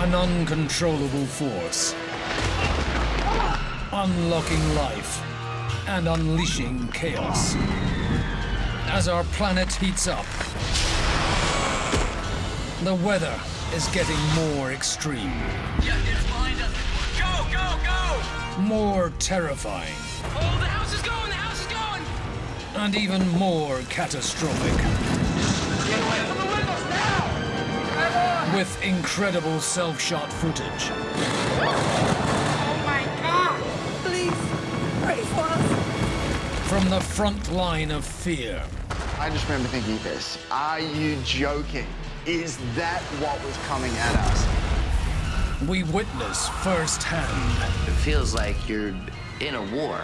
an uncontrollable force, unlocking life and unleashing chaos. As our planet heats up, the weather is getting more extreme. Yeah, it's behind us. Go, go, go! More terrifying. Oh, the house is going, the house is going! And even more catastrophic. Get away from the windows now! Come on! With incredible self-shot footage. Oh my God! Please, pray for us. From the front line of fear. I just remember thinking this. Are you joking? Is that what was coming at us? We witness firsthand. It feels like you're in a war.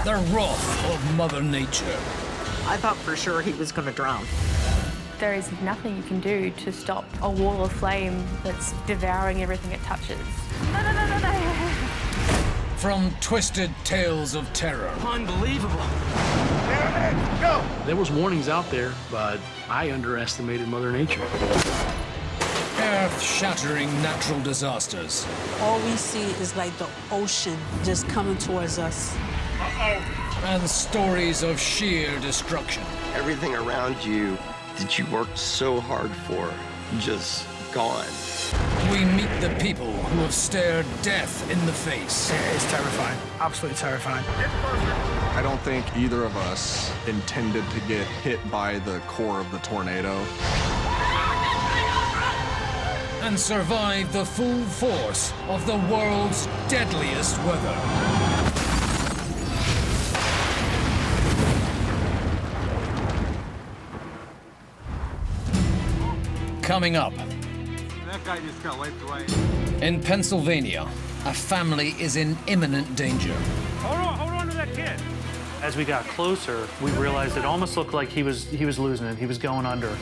The wrath of Mother Nature. I thought for sure he was going to drown. There is nothing you can do to stop a wall of flame that's devouring everything it touches. No, no, no, no, no. From twisted tales of terror. Unbelievable. Go! There was warnings out there, but I underestimated Mother Nature. Earth-shattering natural disasters. All we see is like the ocean just coming towards us. And stories of sheer destruction. Everything around you that you worked so hard for, just gone. We meet the people who have stared death in the face. It's terrifying, absolutely terrifying. I don't think either of us intended to get hit by the core of the tornado. And survive the full force of the world's deadliest weather. Coming up. That guy just got wiped away. In Pennsylvania, a family is in imminent danger. Hold on to that kid. As we got closer, we realized it almost looked like he was losing it. He was going under.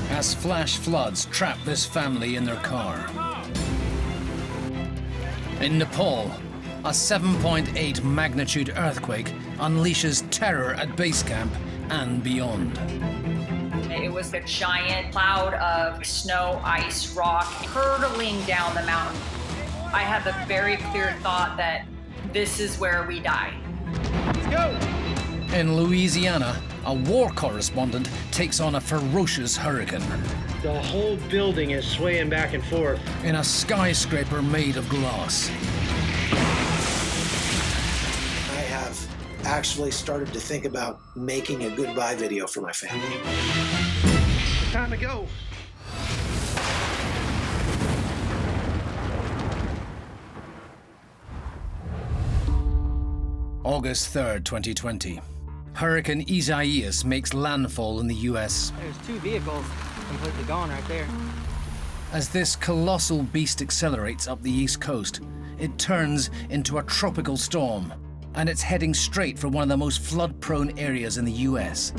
As flash floods trap this family in their car. In Nepal, a 7.8 magnitude earthquake unleashes terror at base camp and beyond. It was a giant cloud of snow, ice, rock hurtling down the mountain. I have a very clear thought that this is where we die. Let's go! In Louisiana, a war correspondent takes on a ferocious hurricane. The whole building is swaying back and forth. In a skyscraper made of glass. I have actually started to think about making a goodbye video for my family. Time to go. August 3rd, 2020. Hurricane Isaias makes landfall in the U.S. There's two vehicles completely gone right there. As this colossal beast accelerates up the East Coast, it turns into a tropical storm, and it's heading straight for one of the most flood-prone areas in the U.S.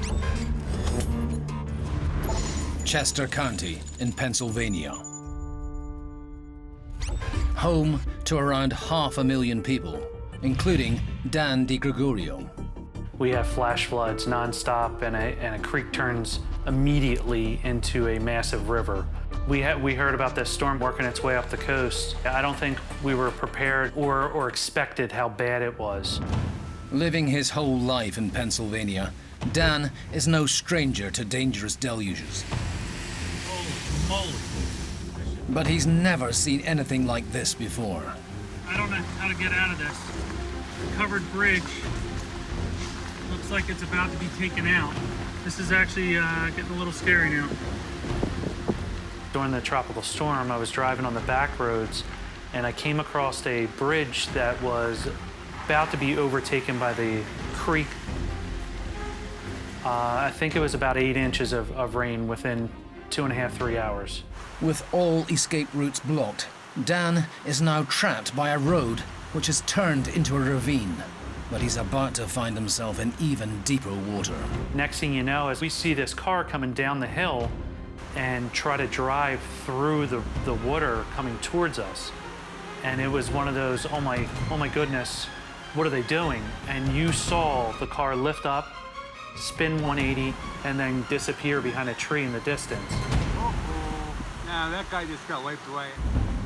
Chester County in Pennsylvania. Home to around 500,000 people, including Dan DiGregorio. We have flash floods nonstop, and a creek turns immediately into a massive river. We heard about this storm working its way up the coast. I don't think we were prepared or expected how bad it was. Living his whole life in Pennsylvania, Dan is no stranger to dangerous deluges. Holy. But he's never seen anything like this before. I don't know how to get out of this. Covered bridge. Looks like it's about to be taken out. This is actually getting a little scary now. During the tropical storm, I was driving on the back roads, and I came across a bridge that was about to be overtaken by the creek. I think it was about 8 inches of rain within 2.5, 3 hours. With all escape routes blocked, Dan is now trapped by a road which has turned into a ravine. But he's about to find himself in even deeper water. Next thing you know, as we see this car coming down the hill and try to drive through the water coming towards us. And it was one of those, oh my goodness, what are they doing? And you saw the car lift up, spin 180, and then disappear behind a tree in the distance. Now that guy just got wiped away.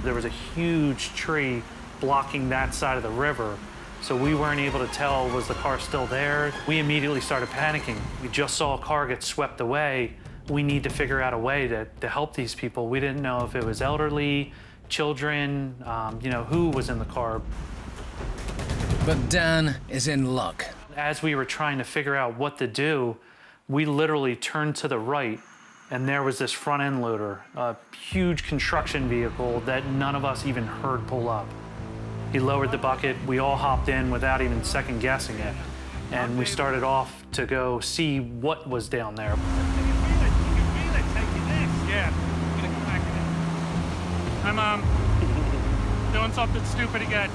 There was a huge tree blocking that side of the river, so we weren't able to tell, was the car still there? We immediately started panicking. We just saw a car get swept away. We need to figure out a way to help these people. We didn't know if it was elderly, children, you know, who was in the car. But Dan is in luck. As we were trying to figure out what to do, we literally turned to the right, and there was this front end loader, a huge construction vehicle that none of us even heard pull up. He lowered the bucket, we all hopped in without even second guessing it, and we started off to go see what was down there. Yeah, I'm doing something stupid again.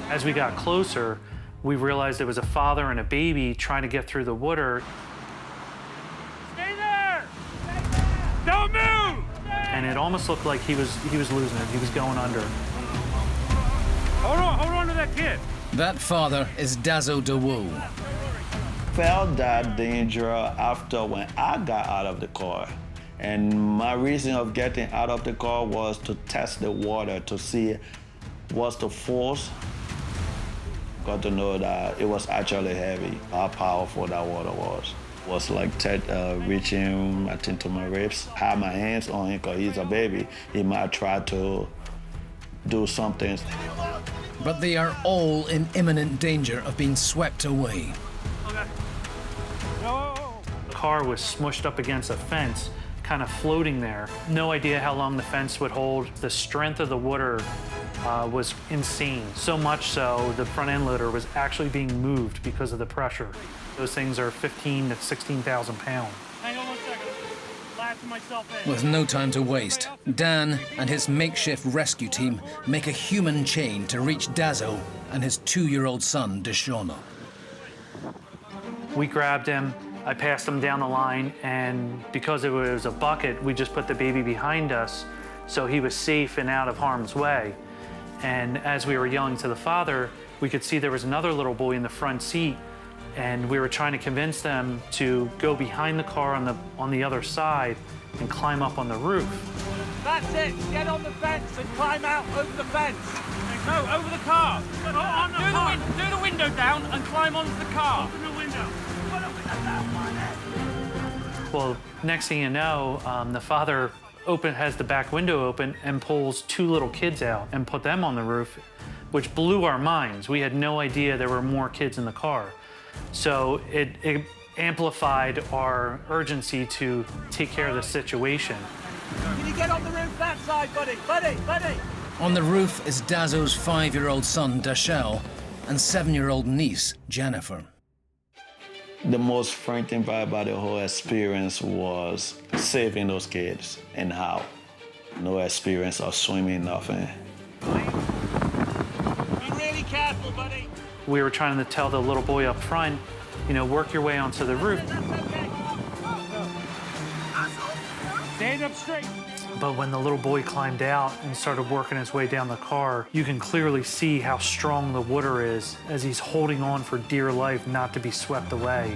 As we got closer, we realized there was a father and a baby trying to get through the water. Stay there! Don't move! And it almost looked like he was losing it. He was going under. Hold on to that kid. That father is Dazo Dawu. Felt that danger after when I got out of the car. And my reason of getting out of the car was to test the water to see what's the force. Got to know that it was actually heavy, how powerful that water was. It was like reaching, I think, to my ribs. I had my hands on him because he's a baby. He might try to do something. But they are all in imminent danger of being swept away. The car was smushed up against a fence, kind of floating there. No idea how long the fence would hold. The strength of the water was insane. So much so, the front end loader was actually being moved because of the pressure. Those things are 15 to 16,000 pounds. Hang on 1 second. Latching myself in. With no time to waste, Dan and his makeshift rescue team make a human chain to reach Dazo and his 2-year-old son, Deshauna. We grabbed him, I passed him down the line, and because it was a bucket, we just put the baby behind us so he was safe and out of harm's way. And as we were yelling to the father, we could see there was another little boy in the front seat, and we were trying to convince them to go behind the car on the other side and climb up on the roof. That's it. Get on the fence and climb out over the fence. No, over the car. Do the window down and climb onto the car. Open the window. Well, next thing you know, the father has the back window open and pulls 2 little kids out and put them on the roof, which blew our minds. We had no idea there were more kids in the car. So it amplified our urgency to take care of the situation. Can you get on the roof that side, buddy? Buddy! On the roof is Dazo's 5-year-old son, Dashel, and 7-year-old niece, Jennifer. The most frightening part about the whole experience was saving those kids and how. No experience of swimming, nothing. Be really careful, buddy. We were trying to tell the little boy up front, you know, work your way onto the roof. Stand up straight. But when the little boy climbed out and started working his way down the car, you can clearly see how strong the water is as he's holding on for dear life not to be swept away.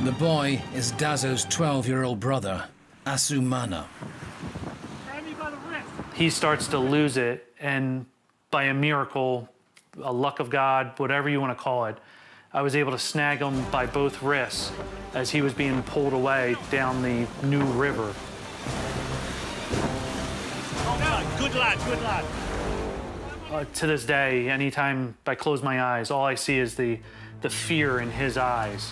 The boy is Dazo's 12-year-old brother, Asumana. Grab me by the wrist. He starts to lose it, and by a miracle, a luck of God, whatever you want to call it, I was able to snag him by both wrists as he was being pulled away down the new river. Good lad, good lad. To this day, anytime I close my eyes, all I see is the fear in his eyes.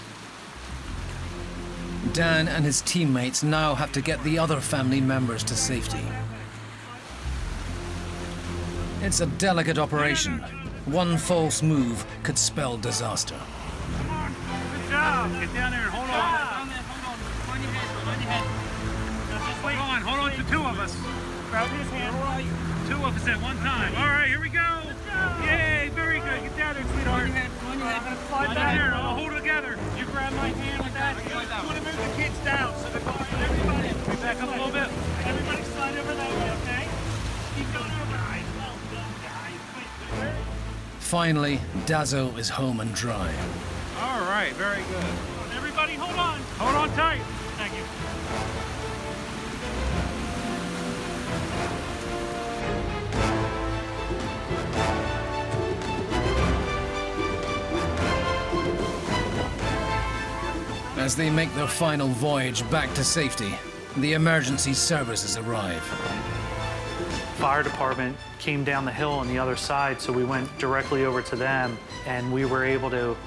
Dan and his teammates now have to get the other family members to safety. It's a delicate operation. One false move could spell disaster. Come on. Good job. Get down there and hold on. On your head. Now just wait. Hold on to 2 of us. Grab his hand. All right. 2 of us at one time. All right, here we go. Yay, very good. Get down there, sweetheart. On your head. I'm going to slide down there. I'll hold it together. You grab my hand with that. You want to move the kids down so they're going. Everybody, we back up a little bit. Everybody slide over that way, okay? Keep going over. Well done, guys. Finally, Dazo is home and dry. All right, very good. Everybody, hold on. Hold on tight. Thank you. As they make their final voyage back to safety, the emergency services arrive. Fire department came down the hill on the other side, so we went directly over to them, and we were able to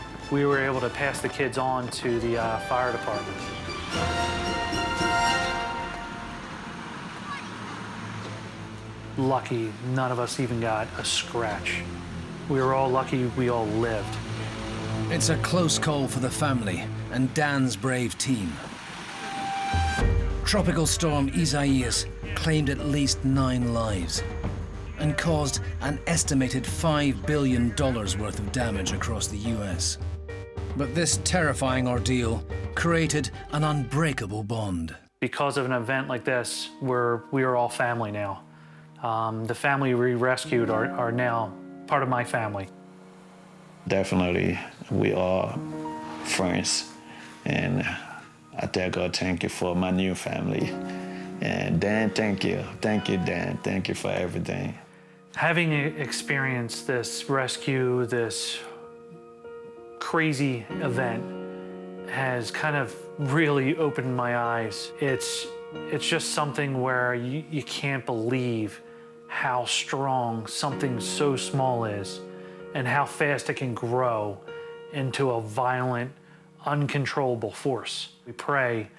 pass the kids on to the fire department. Lucky, none of us even got a scratch. We were all lucky we all lived. It's a close call for the family and Dan's brave team. Tropical storm Isaias claimed at least 9 lives and caused an estimated $5 billion worth of damage across the US. But this terrifying ordeal created an unbreakable bond. Because of an event like this, we are all family now. The family we rescued are now part of my family. Definitely, we are friends, and I tell God thank you for my new family. And Dan, thank you. Thank you, Dan. Thank you for everything. Having experienced this rescue, this crazy event, has kind of really opened my eyes. It's just something where you can't believe how strong something so small is and how fast it can grow into a violent, uncontrollable force. We pray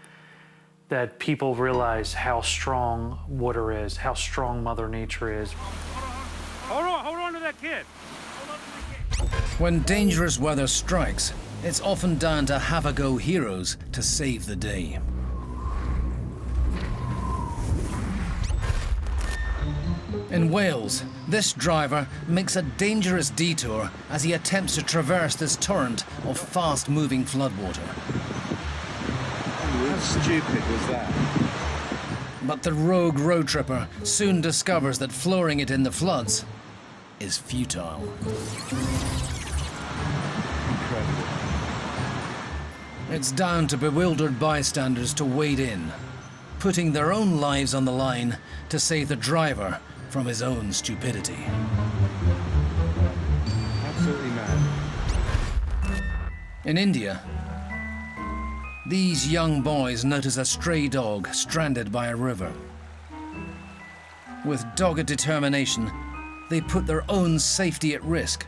that people realize how strong water is, how strong Mother Nature is. Hold on to that kid. When dangerous weather strikes, it's often down to have-a-go heroes to save the day. In Wales, this driver makes a dangerous detour as he attempts to traverse this torrent of fast-moving floodwater. How stupid was that? But the rogue road tripper soon discovers that flooring it in the floods is futile. Incredible. It's down to bewildered bystanders to wade in, putting their own lives on the line to save the driver from his own stupidity. Absolutely mad. In India, these young boys notice a stray dog stranded by a river. With dogged determination, they put their own safety at risk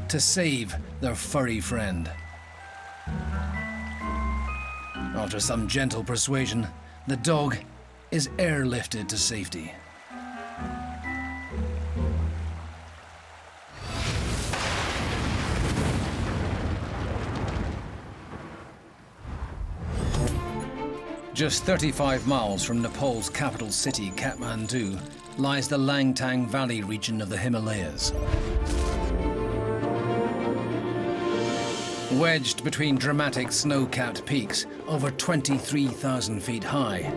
to save their furry friend. After some gentle persuasion, the dog is airlifted to safety. Just 35 miles from Nepal's capital city, Kathmandu, lies the Langtang Valley region of the Himalayas. Wedged between dramatic snow-capped peaks over 23,000 feet high.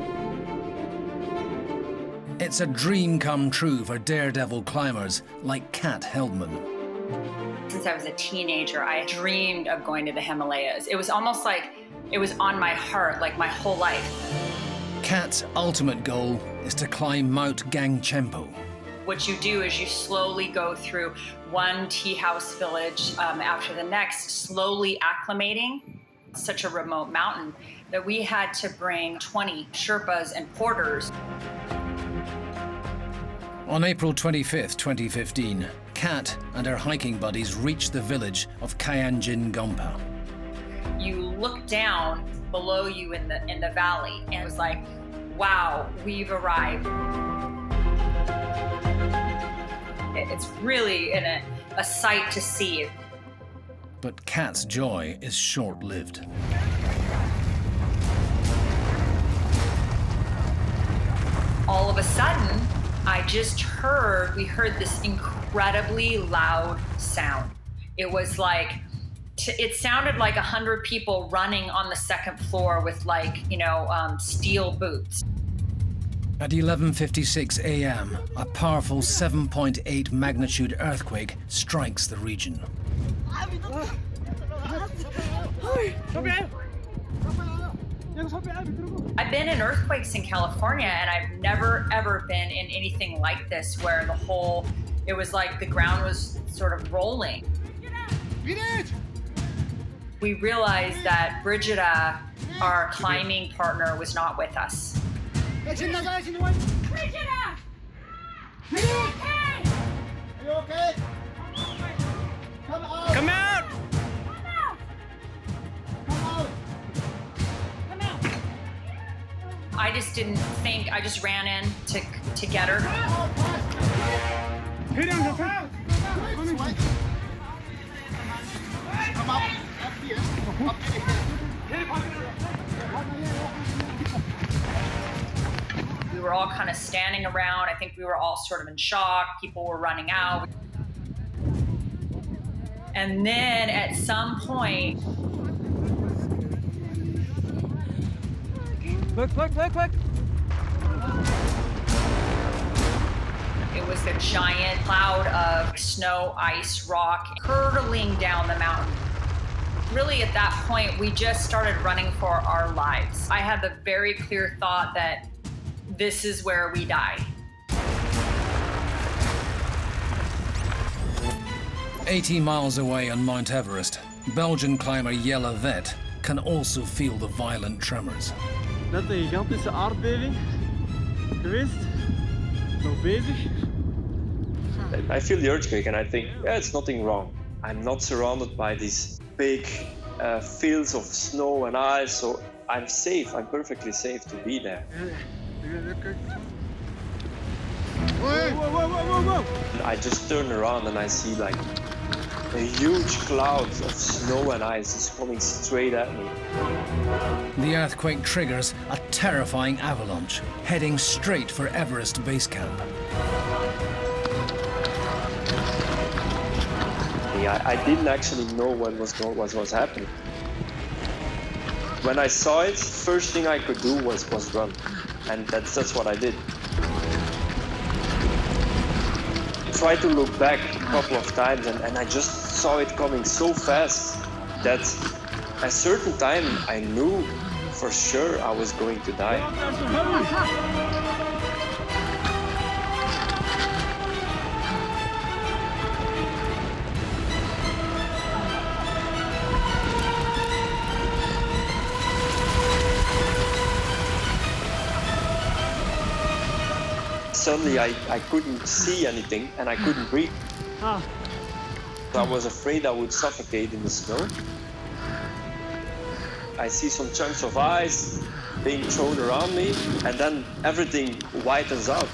It's a dream come true for daredevil climbers like Kat Heldman. Since I was a teenager, I dreamed of going to the Himalayas. It was almost like it was on my heart, like my whole life. Kat's ultimate goal is to climb Mount Gangchenpo. What you do is you slowly go through one tea house village after the next, slowly acclimating. Such a remote mountain that we had to bring 20 Sherpas and porters. On April 25th, 2015, Kat and her hiking buddies reached the village of Kayanjin Gompa. You look down below you in the valley, and it was like, wow, we've arrived. It's really a sight to see. But Kat's joy is short-lived. All of a sudden, we heard this incredibly loud sound. It was like, it sounded like 100 people running on the second floor with steel boots. At 11:56 a.m., a powerful 7.8 magnitude earthquake strikes the region. I've been in earthquakes in California, and I've never, ever been in anything like this where it was like the ground was sort of rolling. We realized that Brigida Our climbing partner was not with us. Come out! I just didn't think, I just ran in to get her. We were all kind of standing around. I think we were all sort of in shock. People were running out. And then at some point, Look. it was a giant cloud of snow, ice, rock hurtling down the mountain. Really, at that point, we just started running for our lives. I had the very clear thought that this is where we die. 80 miles away on Mount Everest, Belgian climber Jelle Vet can also feel the violent tremors. Net een gigantische aardbeving geweest. Nog bezig. I feel the earthquake and I think, yeah, it's nothing wrong. I'm not surrounded by these big fields of snow and ice, so I'm safe. I'm perfectly safe to be there. Whoa. I just turn around and I see like a huge cloud of snow and ice is coming straight at me. The earthquake triggers a terrifying avalanche, heading straight for Everest Base Camp. Yeah, I didn't actually know what was happening. When I saw it, first thing I could do was run, and that's what I did. I tried to look back a couple of times, and I just saw it coming so fast that at a certain time I knew for sure I was going to die. Suddenly I couldn't see anything and I couldn't breathe. I was afraid I would suffocate in the snow. I see some chunks of ice being thrown around me, and then everything whitens out.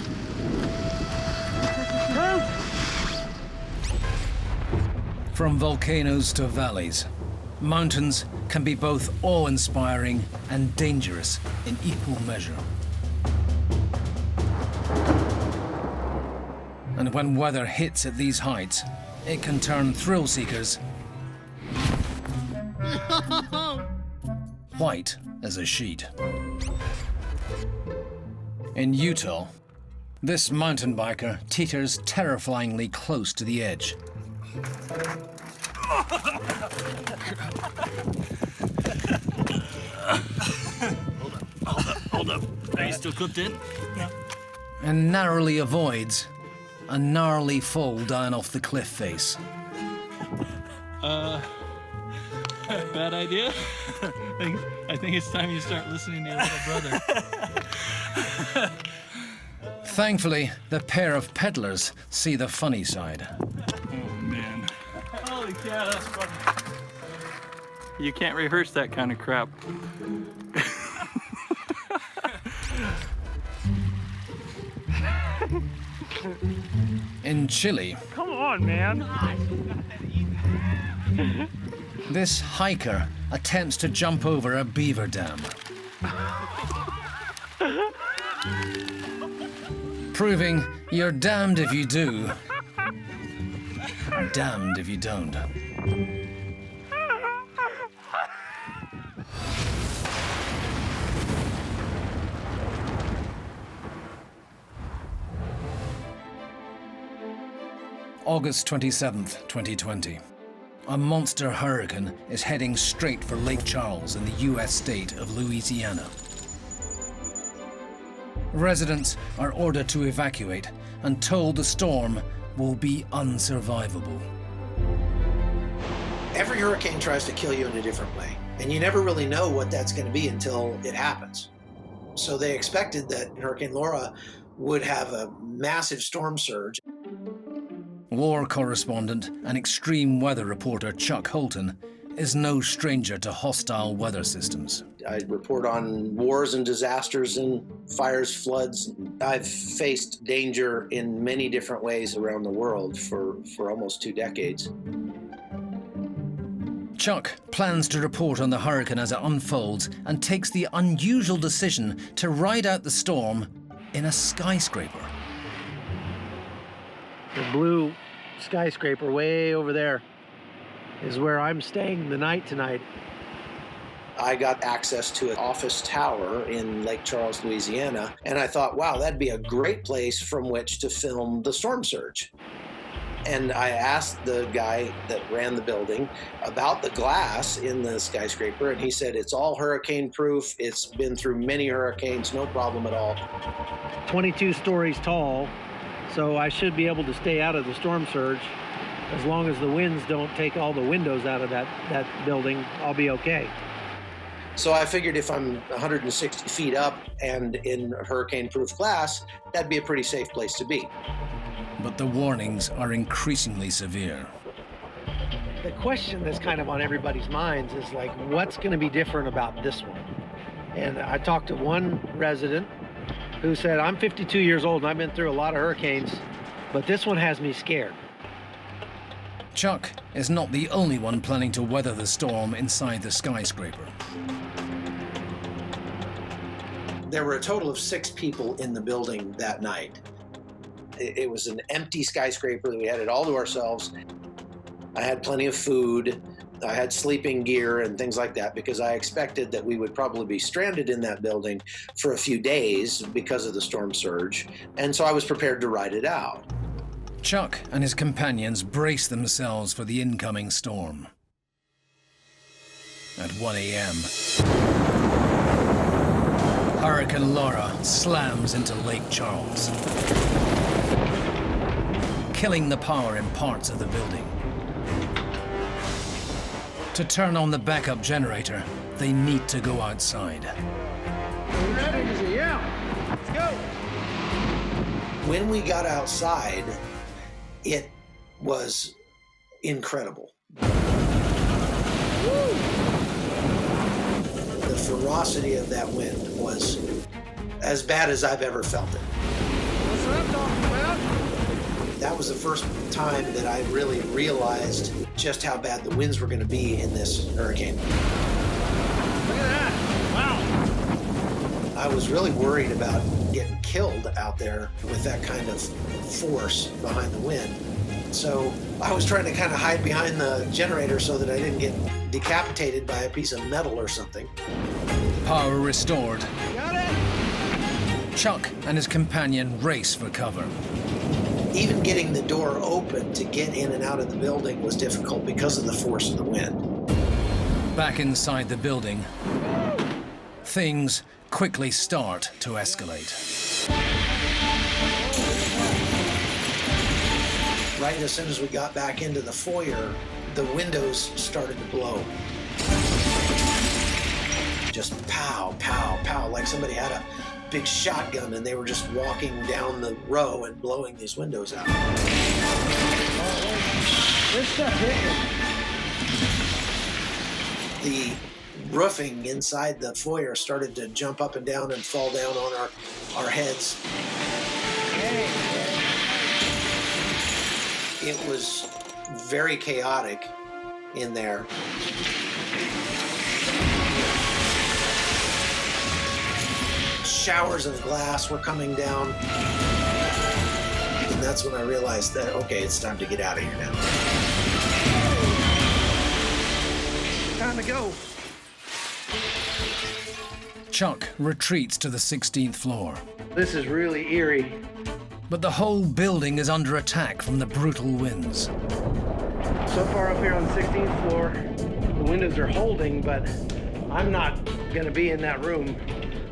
From volcanoes to valleys, mountains can be both awe-inspiring and dangerous in equal measure. And when weather hits at these heights, it can turn thrill seekers white as a sheet. In Utah, this mountain biker teeters terrifyingly close to the edge. Hold up. Are you still cooked in? Yeah. And narrowly avoids a gnarly fall down off the cliff face. Bad idea? I think it's time you start listening to your little brother. Thankfully, the pair of peddlers see the funny side. Oh, man. Holy cow, that's funny. You can't rehearse that kind of crap. In Chile, Come on, man. this hiker attempts to jump over a beaver dam, proving you're damned if you do, damned if you don't. August 27th, 2020. A monster hurricane is heading straight for Lake Charles in the U.S. state of Louisiana. Residents are ordered to evacuate and told the storm will be unsurvivable. Every hurricane tries to kill you in a different way. And you never really know what that's going to be until it happens. So they expected that Hurricane Laura would have a massive storm surge. War correspondent and extreme weather reporter Chuck Holton is no stranger to hostile weather systems. I report on wars and disasters and fires, floods. I've faced danger in many different ways around the world for almost 2 decades. Chuck plans to report on the hurricane as it unfolds and takes the unusual decision to ride out the storm in a skyscraper. The blue skyscraper way over there is where I'm staying the night tonight. I got access to an office tower in Lake Charles, Louisiana, and I thought, wow, that'd be a great place from which to film the storm surge. And I asked the guy that ran the building about the glass in the skyscraper, and he said it's all hurricane proof. It's been through many hurricanes, no problem at all. 22 stories tall, so I should be able to stay out of the storm surge. As long as the winds don't take all the windows out of that building, I'll be okay. So I figured if I'm 160 feet up and in hurricane-proof glass, that'd be a pretty safe place to be. But the warnings are increasingly severe. The question that's kind of on everybody's minds is like, what's going to be different about this one? And I talked to one resident who said, I'm 52 years old and I've been through a lot of hurricanes, but this one has me scared. Chuck is not the only one planning to weather the storm inside the skyscraper. There were a total of 6 people in the building that night. It was an empty skyscraper. We had it all to ourselves. I had plenty of food. I had sleeping gear and things like that because I expected that we would probably be stranded in that building for a few days because of the storm surge. And so I was prepared to ride it out. Chuck and his companions brace themselves for the incoming storm. At 1 a.m., Hurricane Laura slams into Lake Charles, killing the power in parts of the building. To turn on the backup generator, they need to go outside. You ready? Yeah. Let's go. When we got outside, it was incredible. Woo! The ferocity of that wind was as bad as I've ever felt it. What's that talking about? That was the first time that I really realized just how bad the winds were going to be in this hurricane. Look at that. Wow. I was really worried about getting killed out there with that kind of force behind the wind. So I was trying to kind of hide behind the generator so that I didn't get decapitated by a piece of metal or something. Power restored. Got it. Chuck and his companion race for cover. Even getting the door open to get in and out of the building was difficult because of the force of the wind. Back inside the building, things quickly start to escalate. Right as soon as we got back into the foyer, the windows started to blow. Just pow, pow, pow, like somebody had a big shotgun and they were just walking down the row and blowing these windows out. This stuff hit The roofing inside the foyer started to jump up and down and fall down on our heads. It was very chaotic in there. Showers of glass were coming down. And that's when I realized that, okay, it's time to get out of here now. Time to go. Chuck retreats to the 16th floor. This is really eerie. But the whole building is under attack from the brutal winds. So far up here on the 16th floor, the windows are holding, but I'm not going to be in that room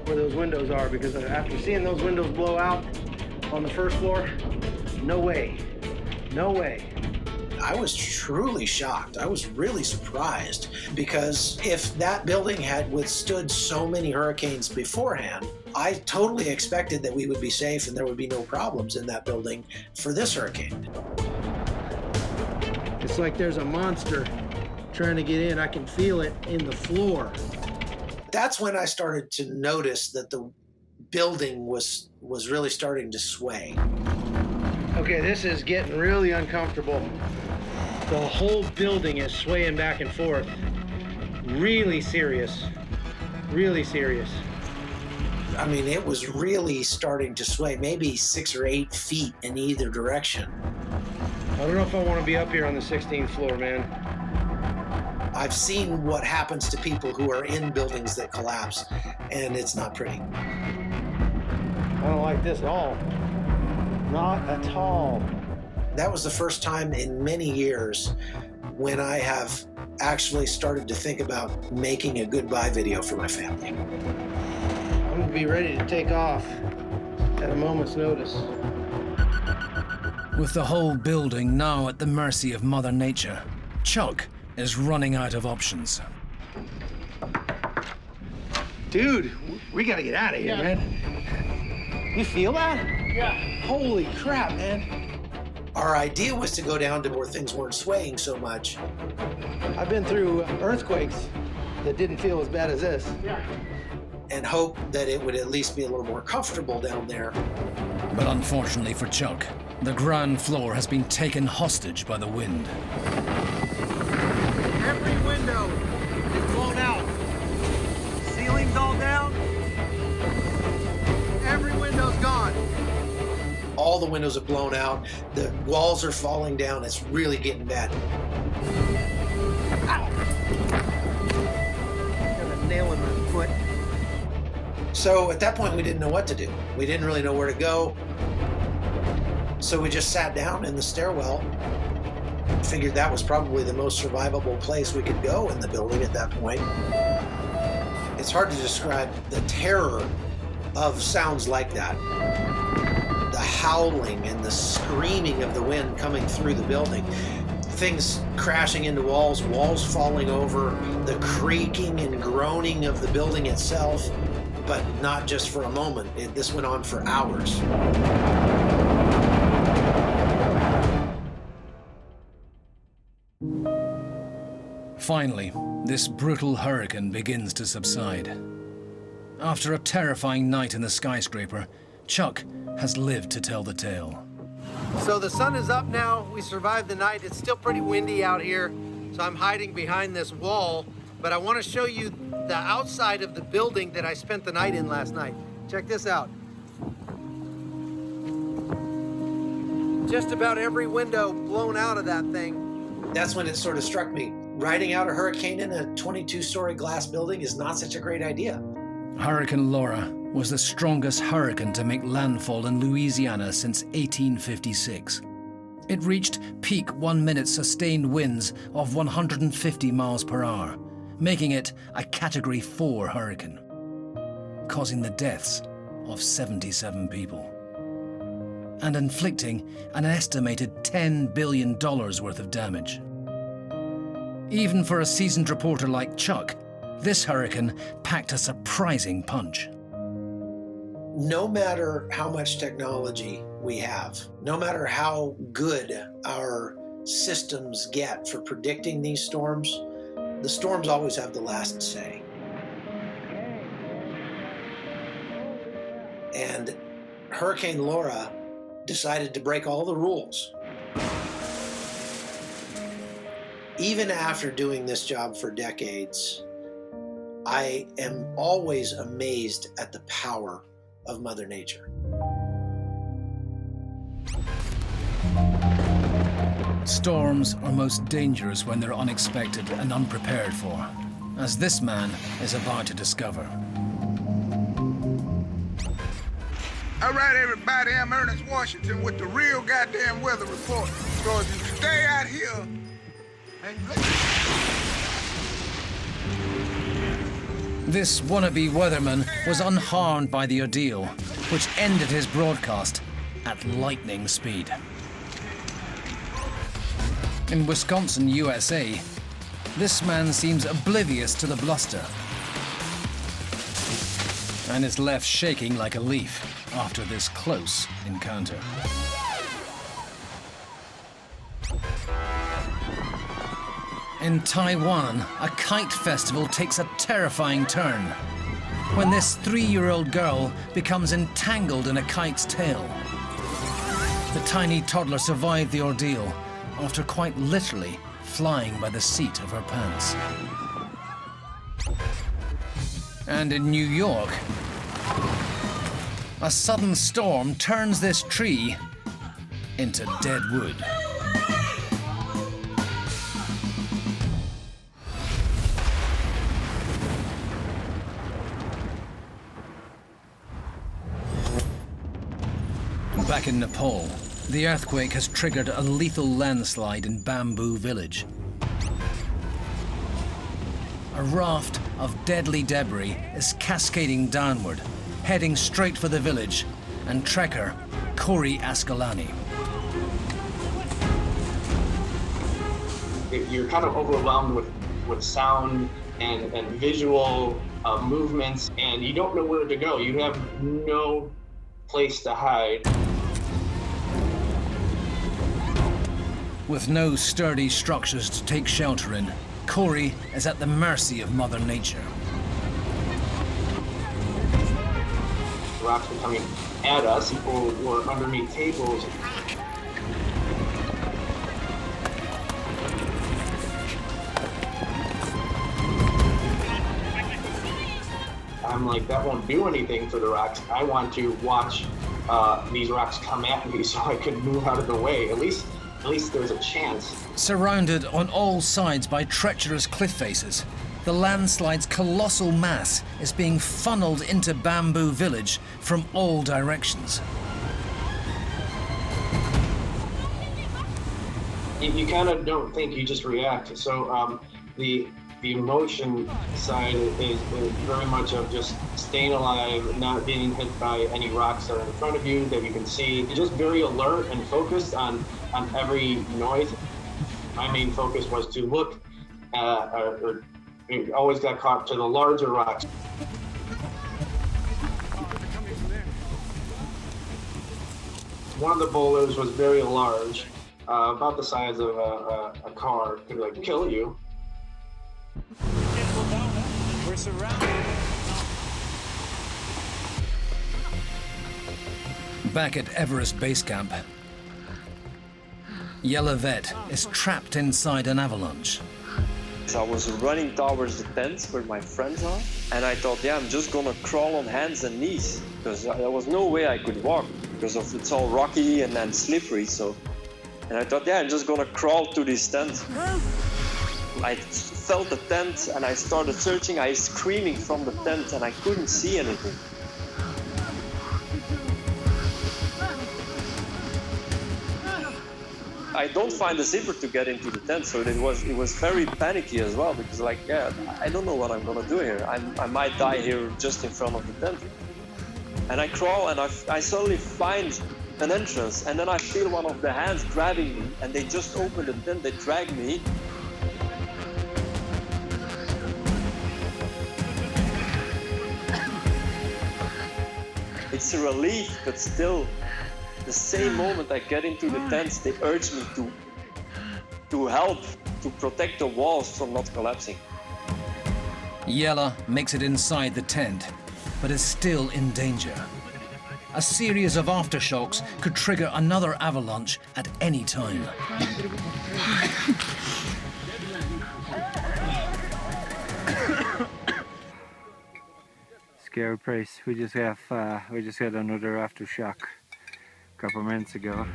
where those windows are because after seeing those windows blow out on the first floor, no way, no way. I was truly shocked. I was really surprised, because if that building had withstood so many hurricanes beforehand, I totally expected that we would be safe and there would be no problems in that building for this hurricane. It's like there's a monster trying to get in. I can feel it in the floor. That's when I started to notice that the building was really starting to sway. Okay, this is getting really uncomfortable. The whole building is swaying back and forth. Really serious. Really serious. I mean, it was really starting to sway, maybe 6 or 8 feet in either direction. I don't know if I want to be up here on the 16th floor, man. I've seen what happens to people who are in buildings that collapse, and it's not pretty. I don't like this at all. Not at all. That was the first time in many years when I have actually started to think about making a goodbye video for my family. I'm gonna be ready to take off at a moment's notice. With the whole building now at the mercy of Mother Nature, Chuck is running out of options. Dude, we gotta get out of here, man. You feel that? Yeah. Holy crap, man. Our idea was to go down to where things weren't swaying so much. I've been through earthquakes that didn't feel as bad as this. Yeah. And hope that it would at least be a little more comfortable down there. But unfortunately for Chuck, the ground floor has been taken hostage by the wind. Every window is blown out. Ceiling's all down. Every window's gone. All the windows are blown out. The walls are falling down. It's really getting bad. Ow! Got a nail in my foot. So at that point, we didn't know what to do. We didn't really know where to go. So we just sat down in the stairwell. Figured that was probably the most survivable place we could go in the building at that point. It's hard to describe the terror of sounds like that. The howling and the screaming of the wind coming through the building. Things crashing into walls, walls falling over, the creaking and groaning of the building itself, but not just for a moment. This went on for hours. Finally, this brutal hurricane begins to subside. After a terrifying night in the skyscraper, Chuck has lived to tell the tale. So the sun is up now. We survived the night. It's still pretty windy out here, so I'm hiding behind this wall. But I want to show you the outside of the building that I spent the night in last night. Check this out. Just about every window blown out of that thing. That's when it sort of struck me. Riding out a hurricane in a 22-story glass building is not such a great idea. Hurricane Laura was the strongest hurricane to make landfall in Louisiana since 1856. It reached peak 1-minute sustained winds of 150 miles per hour, making it a Category 4 hurricane, causing the deaths of 77 people, and inflicting an estimated $10 billion worth of damage. Even for a seasoned reporter like Chuck, this hurricane packed a surprising punch. No matter how much technology we have, no matter how good our systems get for predicting these storms, the storms always have the last say. And Hurricane Laura decided to break all the rules. Even after doing this job for decades, I am always amazed at the power of Mother Nature. Storms are most dangerous when they're unexpected and unprepared for, as this man is about to discover. All right, everybody, I'm Ernest Washington with the real goddamn weather report. So if you stay out here and This wannabe weatherman was unharmed by the ordeal, which ended his broadcast at lightning speed. In Wisconsin, USA, this man seems oblivious to the bluster and is left shaking like a leaf after this close encounter. In Taiwan, a kite festival takes a terrifying turn when this 3-year-old girl becomes entangled in a kite's tail. The tiny toddler survived the ordeal after quite literally flying by the seat of her pants. And in New York, a sudden storm turns this tree into dead wood. Back in Nepal, the earthquake has triggered a lethal landslide in Bamboo Village. A raft of deadly debris is cascading downward, heading straight for the village, and trekker Corey Ascalani. You're kind of overwhelmed with sound and visual movements, and you don't know where to go. You have no place to hide. With no sturdy structures to take shelter in, Corey is at the mercy of Mother Nature. Rocks were coming at us. People were underneath tables. I'm like, that won't do anything for the rocks. I want to watch these rocks come at me so I could move out of the way. At least there's a chance. Surrounded on all sides by treacherous cliff faces, the landslide's colossal mass is being funneled into Bamboo Village from all directions. You kind of don't think, you just react. So the emotion side is very much of just staying alive, not being hit by any rocks that are in front of you that you can see. You're just very alert and focused on every noise. My main focus was to look or always got caught to the larger rocks. One of the boulders was very large, about the size of a car. Could like kill you. We're surrounded. Back at Everest Base Camp, Yellow Vet is trapped inside an avalanche. I was running towards the tent where my friends are, and I thought, yeah, I'm just gonna crawl on hands and knees, because there was no way I could walk, because of it's all rocky and then slippery, so. And I thought, yeah, I'm just gonna crawl to this tent. I felt the tent and I started searching. I was screaming from the tent and I couldn't see anything. I don't find a zipper to get into the tent, so it was very panicky as well, because like, yeah, I don't know what I'm gonna do here. I might die here just in front of the tent. And I crawl and I suddenly find an entrance, and then I feel one of the hands grabbing me, and they just open the tent, they drag me. It's a relief, but still, the same moment I get into the tent, they urge me to help, to protect the walls from not collapsing. Yella makes it inside the tent, but is still in danger. A series of aftershocks could trigger another avalanche at any time. Scary place. We just had another aftershock a couple minutes ago.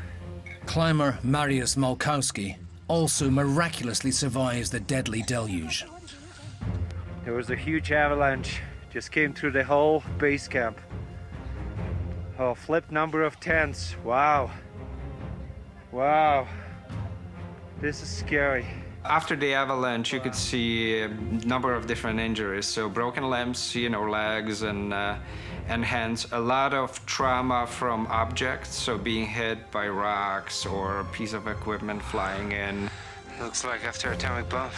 Climber Mariusz Malkowski also miraculously survives the deadly deluge. There was a huge avalanche, just came through the whole base camp. Oh, flipped number of tents. Wow. Wow. This is scary. After the avalanche, you could see a number of different injuries. So broken limbs, legs and hands. A lot of trauma from objects, so being hit by rocks or a piece of equipment flying in. Looks like after atomic bomb.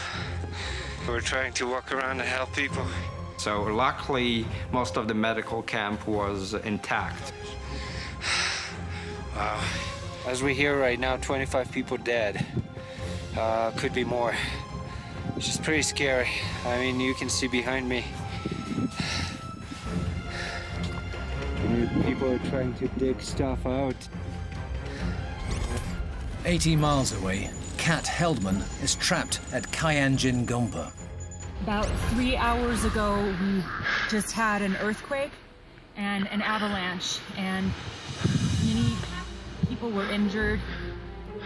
We're trying to walk around and help people. So luckily, most of the medical camp was intact. Wow. As we hear right now, 25 people dead. Could be more. It's just pretty scary. I mean, you can see behind me. People are trying to dig stuff out. 80 miles away, Kat Heldman is trapped at Kayanjin Gompa. About 3 hours ago, we just had an earthquake and an avalanche, and many people were injured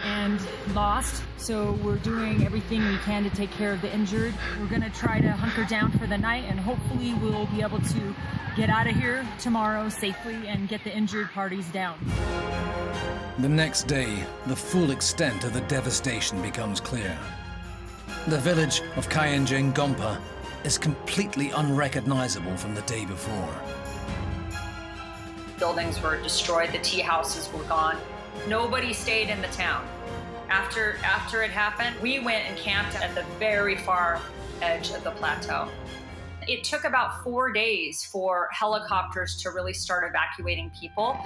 and lost. So we're doing everything we can to take care of the injured. We're gonna try to hunker down for the night, and hopefully we'll be able to get out of here tomorrow safely and get the injured parties down. The next day, the full extent of the devastation becomes clear. The village of Kayanjin Gompa is completely unrecognizable from the day before. Buildings were destroyed, the tea houses were gone. Nobody stayed in the town. After it happened, we went and camped at the very far edge of the plateau. It took about 4 days for helicopters to really start evacuating people.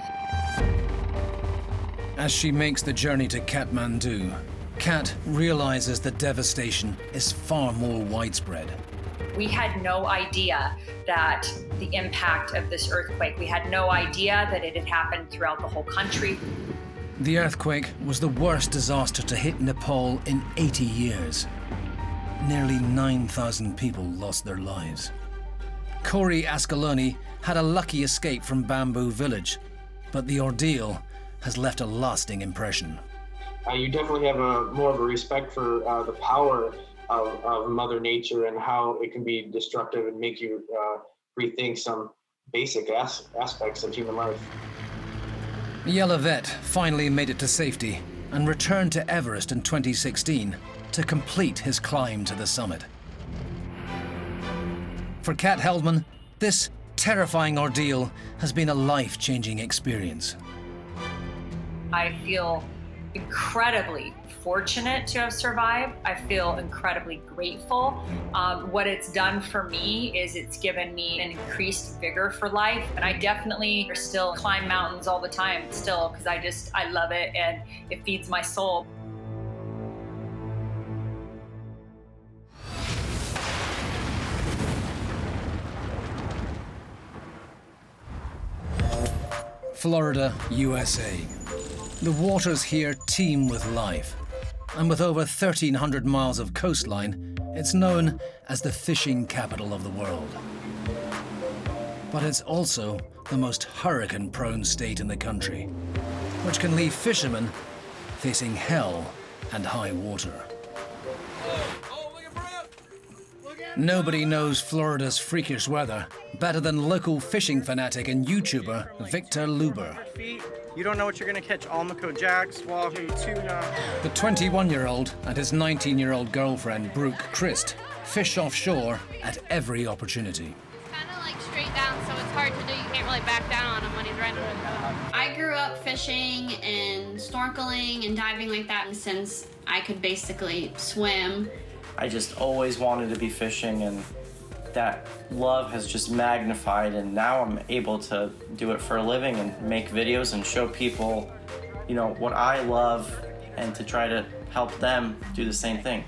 As she makes the journey to Kathmandu, Kat realizes the devastation is far more widespread. We had no idea that the impact of this earthquake, we had no idea that it had happened throughout the whole country. The earthquake was the worst disaster to hit Nepal in 80 years. Nearly 9,000 people lost their lives. Corey Ascaloni had a lucky escape from Bamboo Village, but the ordeal has left a lasting impression. You definitely have more of a respect for the power of Mother Nature and how it can be destructive and make you rethink some basic aspects of human life. Yelavet finally made it to safety and returned to Everest in 2016 to complete his climb to the summit. For Kat Heldman, this terrifying ordeal has been a life-changing experience. I feel incredibly fortunate to have survived. I feel incredibly grateful. What it's done for me is it's given me an increased vigor for life. And I definitely still climb mountains all the time still, because I love it and it feeds my soul. Florida, USA. The waters here teem with life. And with over 1,300 miles of coastline, it's known as the fishing capital of the world. But it's also the most hurricane-prone state in the country, which can leave fishermen facing hell and high water. Nobody knows Florida's freakish weather better than local fishing fanatic and YouTuber Victor Luber. You don't know what you're gonna catch: almaco, jacks, wahoo, tuna. The 21-year-old and his 19-year-old girlfriend, Brooke Christ, fish offshore at every opportunity. Kind of like straight down, so it's hard to do. You can't really back down on him when he's right under the boat. I grew up fishing and snorkeling and diving like that since I could basically swim. I just always wanted to be fishing, and that love has just magnified, and now I'm able to do it for a living and make videos and show people, you know, what I love, and to try to help them do the same thing.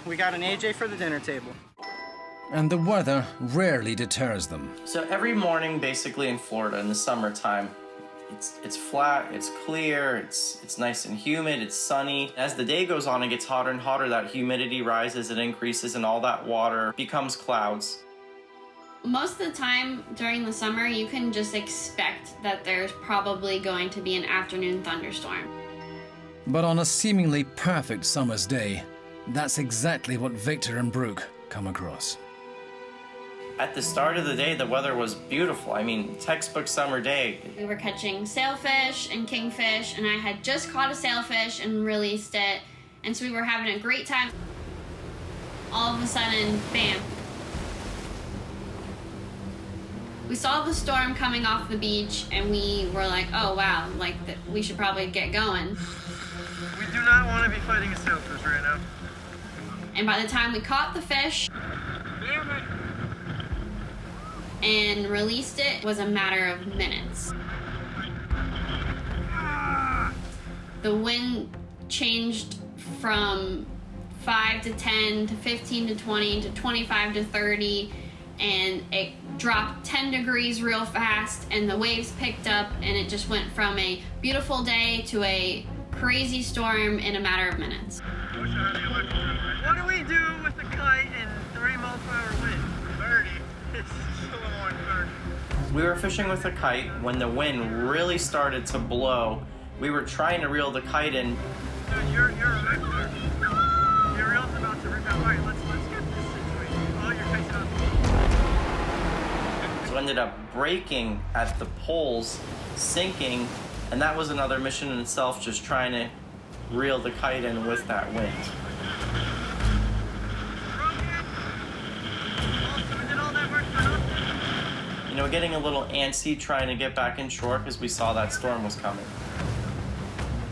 We got an AJ for the dinner table. And the weather rarely deters them. So every morning, basically in Florida in the summertime, it's flat, it's clear, it's nice and humid, it's sunny. As the day goes on, it gets hotter and hotter. That humidity rises, it increases, and all that water becomes clouds. Most of the time during the summer, you can just expect that there's probably going to be an afternoon thunderstorm. But on a seemingly perfect summer's day, that's exactly what Victor and Brooke come across. At the start of the day, the weather was beautiful. I mean, textbook summer day. We were catching sailfish and kingfish, and I had just caught a sailfish and released it, and so we were having a great time. All of a sudden, bam. We saw the storm coming off the beach, and we were like, oh wow, like we should probably get going. We do not want to be fighting a sailfish right now. And by the time we caught the fish and released it, was a matter of minutes. The wind changed from 5 to 10 to 15 to 20 to 25 to 30, and it dropped 10 degrees real fast, and the waves picked up, and it just went from a beautiful day to a crazy storm in a matter of minutes. What do we do with the kite in 30-mile-per-hour wind? 30. It's still more than 30. We were fishing with a kite when the wind really started to blow. We were trying to reel the kite in. Dude, you're right there. Your reel's about to rip out. All right, let's get this situation. Oh, your kite's on. So ended up breaking at the poles, sinking, and that was another mission in itself, just trying to reel the kite in with that wind. You know, getting a little antsy trying to get back in shore because we saw that storm was coming.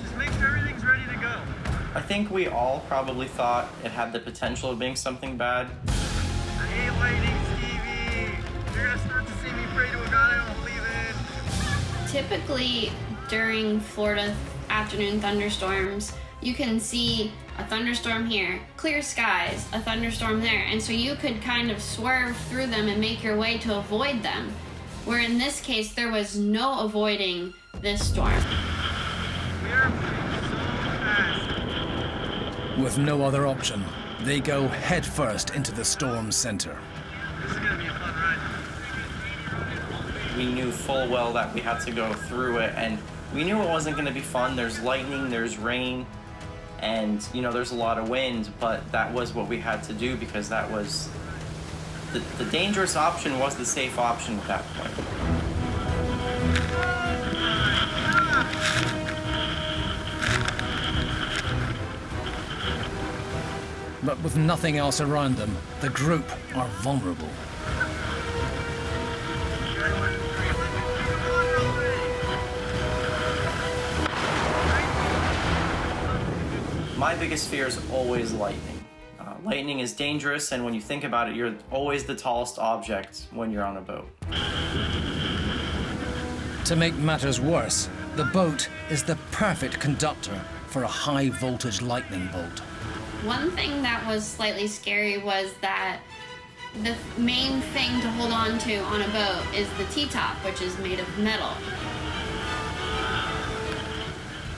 Just make sure everything's ready to go. I think we all probably thought it had the potential of being something bad. I hate lightning, Stevie. You're gonna start to see me pray to a God I don't believe in. Typically, during Florida afternoon thunderstorms, you can see a thunderstorm here, clear skies, a thunderstorm there, and so you could kind of swerve through them and make your way to avoid them. Where in this case, there was no avoiding this storm. With no other option, they go headfirst into the storm center. This is gonna be a fun ride. We knew full well that we had to go through it, and we knew it wasn't going to be fun. There's lightning, there's rain, and you know, there's a lot of wind, but that was what we had to do because that was the dangerous option was the safe option at that point. But with nothing else around them, the group are vulnerable. My biggest fear is always lightning. Lightning is dangerous, and when you think about it, you're always the tallest object when you're on a boat. To make matters worse, the boat is the perfect conductor for a high-voltage lightning bolt. One thing that was slightly scary was that the main thing to hold on to on a boat is the T-top, which is made of metal.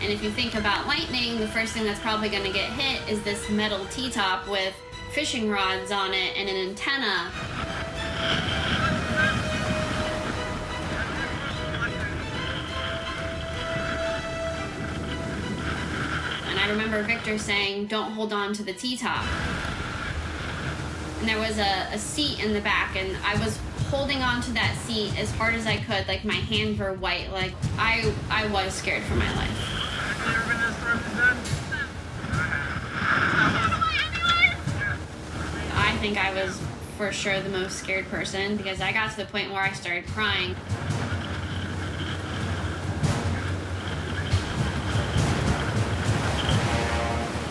And if you think about lightning, the first thing that's probably going to get hit is this metal T-top with fishing rods on it and an antenna. And I remember Victor saying, "Don't hold on to the T-top." And there was a seat in the back, and I was holding on to that seat as hard as I could, like my hands were white, like I was scared for my life. I think I was for sure the most scared person because I got to the point where I started crying.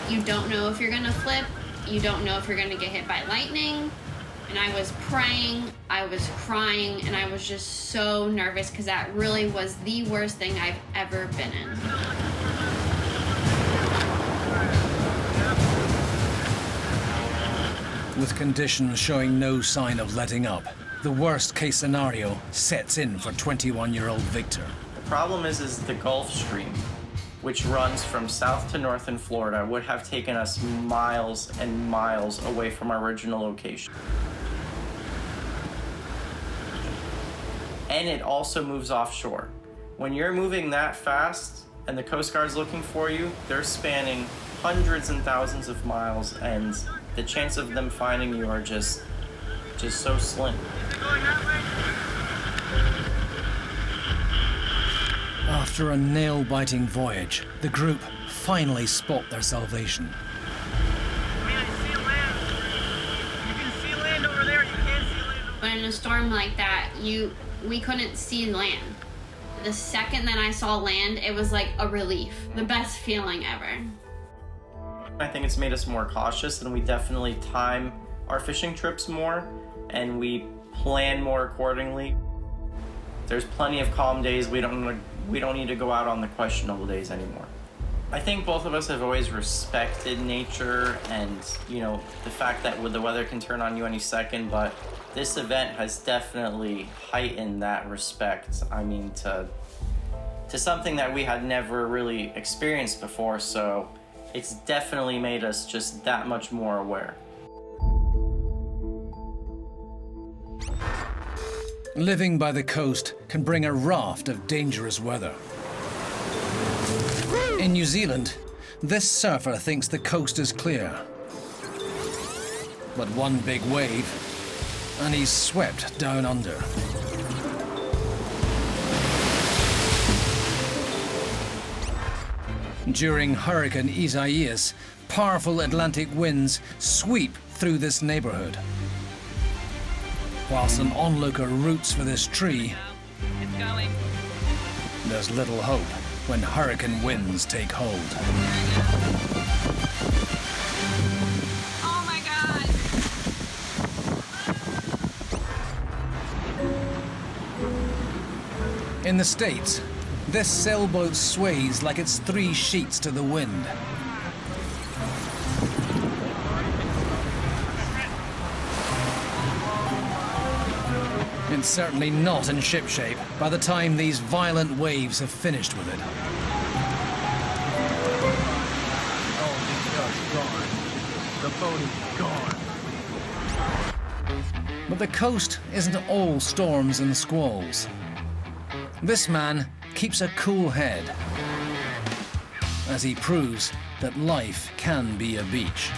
You don't know if you're gonna flip, you don't know if you're gonna get hit by lightning. And I was praying, I was crying, and I was just so nervous because that really was the worst thing I've ever been in. With conditions showing no sign of letting up, the worst-case scenario sets in for 21-year-old Victor. The problem is the Gulf Stream, which runs from south to north in Florida, would have taken us miles and miles away from our original location. And it also moves offshore. When you're moving that fast and the Coast Guard's looking for you, they're spanning hundreds and thousands of miles, and the chance of them finding you are just so slim. After a nail-biting voyage, the group finally spot their salvation. But in a storm like that, we couldn't see land. The second that I saw land, it was like a relief. The best feeling ever. I think it's made us more cautious, and we definitely time our fishing trips more, and we plan more accordingly. There's plenty of calm days. We don't need to go out on the questionable days anymore. I think both of us have always respected nature and, you know, the fact that the weather can turn on you any second, but this event has definitely heightened that respect. I mean, to something that we had never really experienced before, so it's definitely made us just that much more aware. Living by the coast can bring a raft of dangerous weather. In New Zealand, this surfer thinks the coast is clear. But one big wave, and he's swept down under. During Hurricane Isaias, powerful Atlantic winds sweep through this neighborhood. Whilst an onlooker roots for this tree, there's little hope when hurricane winds take hold. Oh my God. In the States, this sailboat sways like it's 3 sheets to the wind. It's certainly not in shipshape by the time these violent waves have finished with it. Oh, the boat is gone. But the coast isn't all storms and squalls. This man keeps a cool head as he proves that life can be a beach.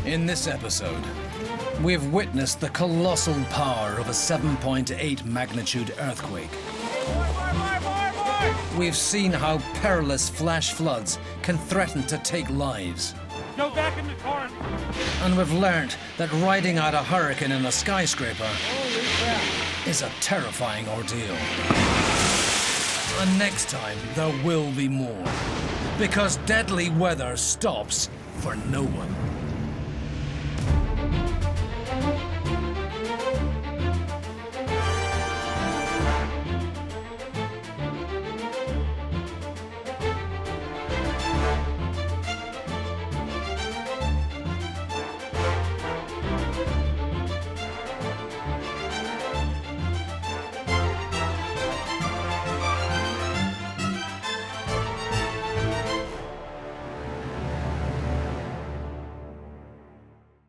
In this episode, we've witnessed the colossal power of a 7.8 magnitude earthquake. We've seen how perilous flash floods can threaten to take lives. Go back in the car. And we've learnt that riding out a hurricane in a skyscraper is a terrifying ordeal. And next time, there will be more. Because deadly weather stops for no one.